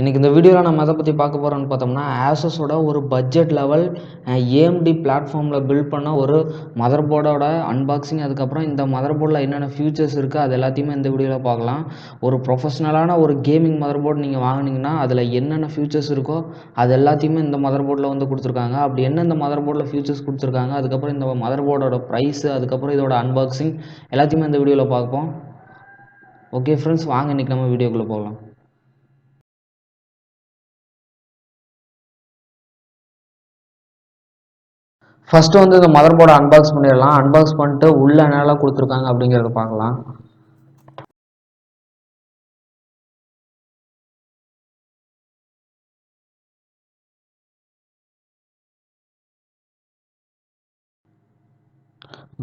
இன்றைக்கி இந்த வீடியோவில் நம்ம எதை பற்றி பார்க்க போகிறோம்னு பார்த்தோம்னா ஆசஸோட ஒரு பட்ஜெட் லெவல் ஏஎம்டி பிளாட்ஃபார்மில் பில்ட் பண்ண ஒரு மதர் போர்டோட அன்பாக்சிங், அதுக்கப்புறம் இந்த மதர் போர்டில் என்னென்ன ஃபியூச்சர்ஸ் இருக்குது அது எல்லாத்தையுமே இந்த வீடியோவில் பார்க்கலாம். ஒரு ப்ரொஃபஷ்னலான ஒரு கேமிங் மதர் போர்டு நீங்கள் வாங்கினீங்கன்னா அதில் என்னென்ன ஃபியூச்சர்ஸ் இருக்கோ அது எல்லாத்தையுமே இந்த மதர் போர்டில் வந்து கொடுத்துருக்காங்க. அப்படி என்ன இந்த மதர் போர்டில் ஃபியூச்சர்ஸ் கொடுத்துருக்காங்க, அதுக்கப்புறம் இந்த மதர் போர்டோட ப்ரைஸு, அதுக்கப்புறம் இதோட அன்பாக்சிங் எல்லாத்தையுமே இந்த வீடியோவில் பார்ப்போம். ஓகே ஃப்ரெண்ட்ஸ், வாங்க இன்றைக்கி நம்ம வீடியோக்குள்ளே போகலாம். ஃபஸ்ட்டு வந்து இந்த மதர் போர்டை அன்பாக்ஸ் பண்ணிடலாம். அன்பாக்ஸ் பண்ணிட்டு உள்ளே என்னெல்லாம் கொடுத்துருக்காங்க அப்படிங்கிறத பார்க்கலாம்.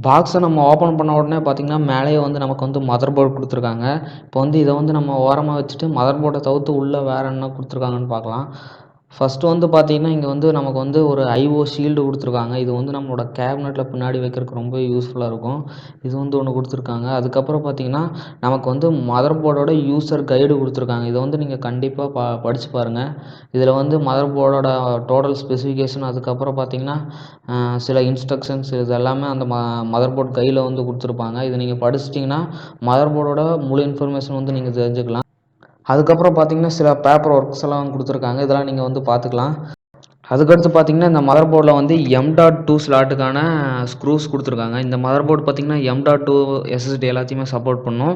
பாக்ஸை நம்ம ஓப்பன் பண்ண உடனே பார்த்திங்கன்னா மேலேயே வந்து நமக்கு வந்து மதர் போர்டு கொடுத்துருக்காங்க. இப்போ வந்து இதை வந்து நம்ம ஓரமாக வச்சுட்டு மதர் போர்டை தவிர்த்து உள்ளே வேறு என்ன கொடுத்துருக்காங்கன்னு பார்க்கலாம். ஃபஸ்ட்டு வந்து பார்த்திங்கன்னா இங்கே வந்து நமக்கு வந்து ஒரு ஐஓ ஷீல்டு கொடுத்துருக்காங்க. இது வந்து நம்மளோட கேபினெட்டில் பின்னாடி வைக்கிறதுக்கு ரொம்ப யூஸ்ஃபுல்லாக இருக்கும். இது வந்து ஒன்று கொடுத்துருக்காங்க. அதுக்கப்புறம் பார்த்திங்கன்னா நமக்கு வந்து மதர் போர்டோட யூசர் கைடு கொடுத்துருக்காங்க. இதை வந்து நீங்கள் கண்டிப்பாக படித்து பாருங்கள். இதில் வந்து மதர் போர்டோட டோட்டல் ஸ்பெசிஃபிகேஷன், அதுக்கப்புறம் பார்த்திங்கன்னா சில இன்ஸ்ட்ரக்ஷன்ஸ் இது எல்லாமே அந்த மதர் போர்ட் கையில் வந்து கொடுத்துருப்பாங்க. இதை நீங்கள் படிச்சிட்டிங்கன்னா மதர் போர்டோட முழு இன்ஃபர்மேஷன் வந்து நீங்கள் தெரிஞ்சுக்கலாம். அதுக்கப்புறம் பார்த்திங்கன்னா சில பேப்பர் ஒர்க்ஸ் எல்லாம் கொடுத்துருக்காங்க. இதெல்லாம் நீங்கள் வந்து பார்த்துக்கலாம். அதுக்கடுத்து பார்த்திங்கன்னா இந்த மதர் போர்டில் வந்து M.2 ஸ்லாட்டுக்கான ஸ்க்ரூஸ் கொடுத்துருக்காங்க. இந்த மதர் போர்டு பார்த்திங்கன்னா M.2 எஸ்எஸ்டி எல்லாத்தையுமே சப்போர்ட் பண்ணும்.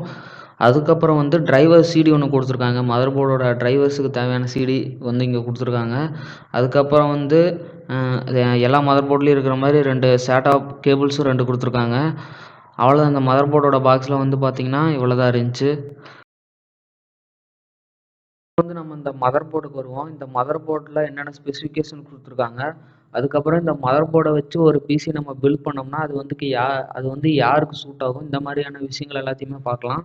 அதுக்கப்புறம் வந்து டிரைவர் சிடி ஒன்று கொடுத்துருக்காங்க. மதர் போர்டோட டிரைவர்ஸுக்கு தேவையான சிடி வந்து இங்கே கொடுத்துருக்காங்க. அதுக்கப்புறம் வந்து எல்லா மதர் போர்ட்லேயும் இருக்கிற மாதிரி 2 SATA கேபிள்ஸும் 2 கொடுத்துருக்காங்க. அவ்வளோதான். இந்த மதர் போர்டோட பாக்ஸில் வந்து பார்த்திங்கன்னா இவ்வளோ தான் இருந்துச்சு. வந்து நம்ம இந்த மதர் போர்டுக்கு வருவோம். இந்த மதர் போர்டில் என்னென்ன ஸ்பெசிஃபிகேஷன் கொடுத்துருக்காங்க, அதுக்கப்புறம் இந்த மதர் போர்டை வச்சு ஒரு பிசி நம்ம பில்ட் பண்ணோம்னா அது வந்து யாருக்கு சூட் ஆகும், இந்த மாதிரியான விஷயங்கள் எல்லாத்தையுமே பார்க்கலாம்.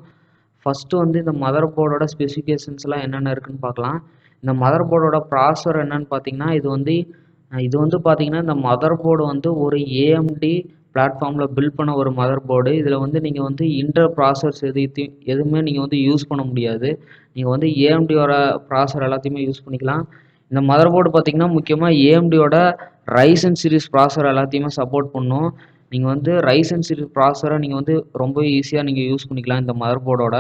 ஃபஸ்ட்டு வந்து இந்த மதர் போர்டோட ஸ்பெசிஃபிகேஷன்ஸ்லாம் என்னென்ன இருக்குதுன்னு பார்க்கலாம். இந்த மதர் போர்டோட ப்ராசஸர் என்னென்னு பார்த்தீங்கன்னா இது வந்து பார்த்தீங்கன்னா இந்த மதர் போர்டு வந்து ஒரு ஏஎம்டி பிளாட்ஃபார்மில் பில்ட் பண்ண ஒரு மதர் போர்டு. இதில் வந்து நீங்கள் வந்து இன்டர் ப்ராசஸர்ஸ் எதுவுமே நீங்கள் வந்து யூஸ் பண்ண முடியாது. நீங்கள் வந்து ஏஎம்டியோட ப்ராசஸர் எல்லாத்தையுமே யூஸ் பண்ணிக்கலாம். இந்த மதர் போர்டு பார்த்திங்கன்னா முக்கியமாக ஏஎம்டியோட ரைசன் சீரிஸ் ப்ராசஸர் எல்லாத்தையுமே சப்போர்ட் பண்ணும். நீங்கள் வந்து ரைசன் சீரிஸ் ப்ராசஸரை நீங்கள் வந்து ரொம்ப ஈஸியாக நீங்கள் யூஸ் பண்ணிக்கலாம் இந்த மதர் போர்டோட.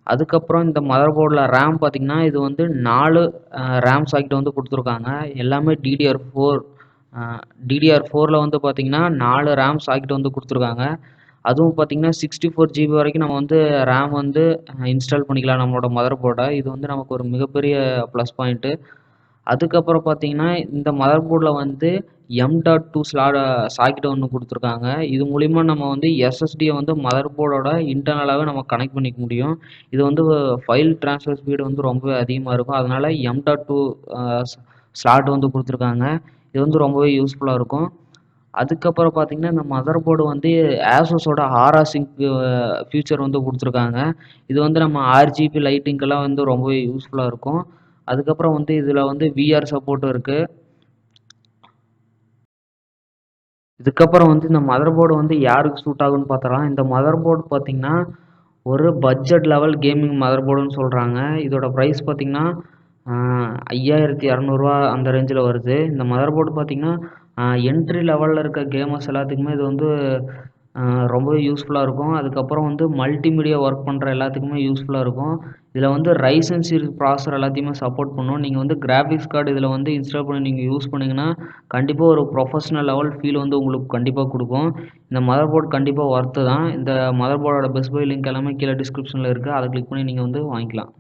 அதுக்கப்புறம் இந்த மதர் போர்டில் ரேம் பார்த்திங்கன்னா இது வந்து 4 ரேம் சாக்கெட் வந்து கொடுத்துருக்காங்க. எல்லாமே DDR4ல் வந்து பார்த்திங்கன்னா 4 ரேம் சாக்கெட் வந்து கொடுத்துருக்காங்க. அதுவும் பார்த்திங்கன்னா 64 GB வரைக்கும் நம்ம வந்து ரேம் வந்து இன்ஸ்டால் பண்ணிக்கலாம் நம்மளோட மதர் போர்டை. இது வந்து நமக்கு ஒரு மிகப்பெரிய ப்ளஸ் பாயிண்ட்டு. அதுக்கப்புறம் பார்த்திங்கன்னா இந்த மதர் போர்டில் வந்து M.2 சாக்கெட் ஒன்று கொடுத்துருக்காங்க. இது மூலிமா நம்ம வந்து எஸ்எஸ்டியை வந்து மதர் போர்டோட இன்டர்னலாகவே நம்ம கனெக்ட் பண்ணிக்க முடியும். இது வந்து ஃபைல் ட்ரான்ஸ்ஃபர் ஸ்பீடு வந்து ரொம்பவே அதிகமாக இருக்கும். அதனால் M.2 ஸ்லாட் வந்து கொடுத்துருக்காங்க. இது வந்து ரொம்பவே யூஸ்ஃபுல்லாக இருக்கும். அதுக்கப்புறம் பார்த்திங்கன்னா இந்த மதர் போர்டு வந்து ஆசஸோட ஆரா சிங்க் ஃபியூச்சர் வந்து கொடுத்துருக்காங்க. இது வந்து நம்ம RGB லைட்டிங்கெல்லாம் வந்து ரொம்பவே யூஸ்ஃபுல்லாக இருக்கும். அதுக்கப்புறம் வந்து இதில் வந்து VR சப்போர்ட்டும் இருக்குது. இதுக்கப்புறம் வந்து இந்த மதர் போர்டு வந்து யாருக்கு சூட் ஆகுன்னு பார்த்தலாம். இந்த மதர் போர்டு பார்த்திங்கன்னா ஒரு பட்ஜெட் லெவல் கேமிங் மதர் போர்டுன்னு சொல்கிறாங்க. இதோட ப்ரைஸ் பார்த்திங்கன்னா 5200 அந்த ரேஞ்சில் வருது. இந்த மதர் போர்டு பார்த்திங்கன்னா என்ட்ரி லெவலில் இருக்க கேமர்ஸ் எல்லாத்துக்குமே இது வந்து ரொம்பவே யூஸ்ஃபுல்லாக இருக்கும். அதுக்கப்புறம் வந்து மல்டிமீடியா ஒர்க் பண்ணுற எல்லாத்துக்குமே யூஸ்ஃபுல்லாக இருக்கும். இதில் வந்து ரைசன் சீரிஸ் ப்ராசஸர் எல்லாத்தையுமே சப்போர்ட் பண்ணும். நீங்கள் வந்து கிராஃபிக்ஸ் கார்டு இதில் வந்து இன்ஸ்டால் பண்ணி நீங்கள் யூஸ் பண்ணிங்கன்னா கண்டிப்பாக ஒரு ப்ரொஃபஷ்னல் லெவல் ஃபீல் வந்து உங்களுக்கு கண்டிப்பாக கொடுக்கும். இந்த மதர் போர்டு கண்டிப்பாக ஒர்த்து தான். இந்த மதர் போர்டோட பெஸ்ட் பை லிங்க் எல்லாமே கீழே டிஸ்கிரிப்ஷனில் இருக்குது. அதை கிளிக் பண்ணி நீங்கள் வந்து வாங்கிக்கலாம்.